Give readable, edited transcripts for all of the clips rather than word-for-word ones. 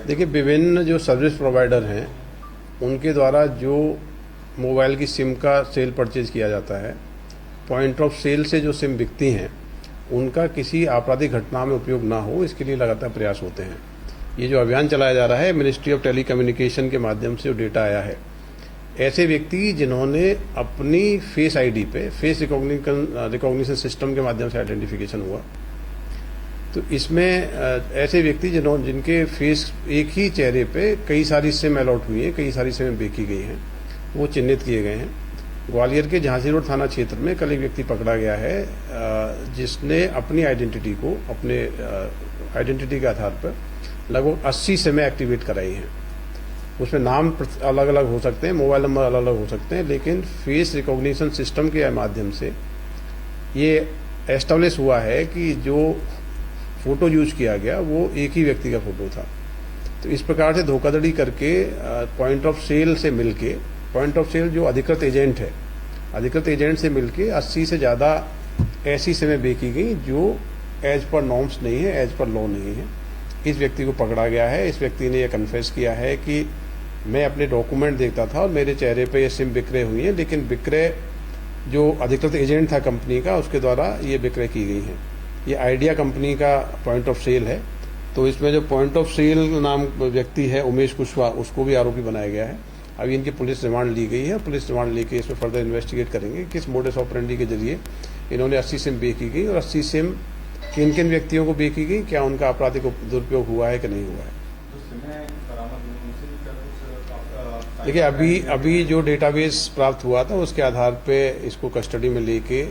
देखिए, विभिन्न जो सर्विस प्रोवाइडर हैं उनके द्वारा जो मोबाइल की सिम का सेल परचेज किया जाता है, पॉइंट ऑफ सेल से जो सिम बिकती हैं उनका किसी आपराधिक घटना में उपयोग ना हो, इसके लिए लगातार प्रयास होते हैं। ये जो अभियान चलाया जा रहा है, मिनिस्ट्री ऑफ टेलीकम्युनिकेशन के माध्यम से जो डेटा आया है, ऐसे व्यक्ति जिन्होंने अपनी फेस आईडी पे फेस रिकॉग्निशन सिस्टम के माध्यम से आइडेंटिफिकेशन हुआ, तो इसमें ऐसे व्यक्ति जिनके फेस एक ही चेहरे पे कई सारी सिम अलॉट हुई हैं, कई सारी सिम बेची गई हैं, वो चिन्हित किए गए हैं। ग्वालियर के झांसी रोड थाना क्षेत्र में कल एक व्यक्ति पकड़ा गया है जिसने अपनी आइडेंटिटी को अपने आइडेंटिटी के आधार पर लगभग 80 सिमें एक्टिवेट कराई हैं। उसमें नाम अलग अलग हो सकते हैं, मोबाइल नंबर अलग अलग हो सकते हैं, लेकिन फेस रिकॉग्निशन सिस्टम के माध्यम से ये एस्टेब्लिश हुआ है कि जो फोटो यूज किया गया वो एक ही व्यक्ति का फोटो था। तो इस प्रकार से धोखाधड़ी करके पॉइंट ऑफ सेल से मिलके, पॉइंट ऑफ सेल जो अधिकृत एजेंट है, अधिकृत एजेंट से मिलके 80 से ज़्यादा ऐसी सिमें बेची गई जो एज पर नॉर्म्स नहीं है, एज पर लॉ नहीं है। इस व्यक्ति को पकड़ा गया है। इस व्यक्ति ने यह कन्फेस किया है कि मैं अपने डॉक्यूमेंट देखता था और मेरे चेहरे पे ये सिम विक्रय हुई है, लेकिन विक्रय जो अधिकृत एजेंट था कंपनी का, उसके द्वारा ये विक्रय की गई हैं। ये आइडिया कंपनी का पॉइंट ऑफ सेल है। तो इसमें जो पॉइंट ऑफ सेल नाम व्यक्ति है उमेश कुशवाहा, उसको भी आरोपी बनाया गया है। अभी इनकी पुलिस रिमांड ली गई है। पुलिस रिमांड लेके इसमें फर्दर इन्वेस्टिगेट करेंगे किस मोडस ऑपरेंडी के जरिए इन्होंने 80 सिम बेची गई और 80 सिम किन किन व्यक्तियों को बेची गई, क्या उनका आपराधिक दुरुपयोग हुआ है कि नहीं हुआ है। देखिए, अभी जो डेटाबेस प्राप्त हुआ था उसके आधार पे इसको कस्टडी में लेके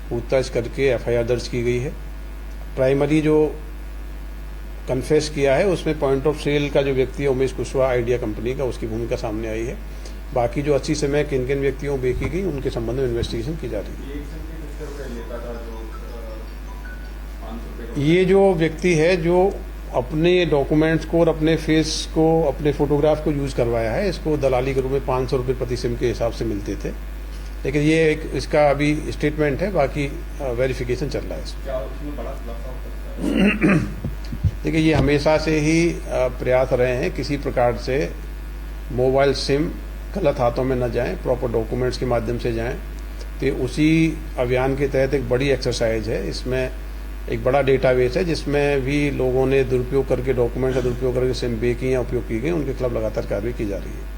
पूछताछ करके एफआईआर दर्ज की गई है। प्राइमरी जो कन्फेस किया है उसमें पॉइंट ऑफ सेल का जो व्यक्ति है उमेश कुशवाहा आइडिया कंपनी का, उसकी भूमिका सामने आई है। बाकी जो 80 सिमें किन किन व्यक्तियों को बेची गई उनके संबंध में इन्वेस्टिगेशन की जा रही है। ये जो व्यक्ति है जो अपने डॉक्यूमेंट्स को और अपने फेस को, अपने फोटोग्राफ को यूज करवाया है, इसको दलाली के रूप में 500 रुपये प्रति सिम के हिसाब से मिलते थे। लेकिन ये एक इसका अभी स्टेटमेंट है, बाकी वेरिफिकेशन चल रहा है इसमें। देखिए, ये हमेशा से ही प्रयास रहे हैं किसी प्रकार से मोबाइल सिम गलत हाथों में न जाएं, प्रॉपर डॉक्यूमेंट्स के माध्यम से जाएं। तो उसी अभियान के तहत एक बड़ी एक्सरसाइज है। इसमें एक बड़ा डेटाबेस है जिसमें भी लोगों ने दुरुपयोग करके, डॉक्यूमेंट का दुरुपयोग करके सिम बेची या उपयोग की गई, उनके खिलाफ लगातार कार्रवाई की जा रही है।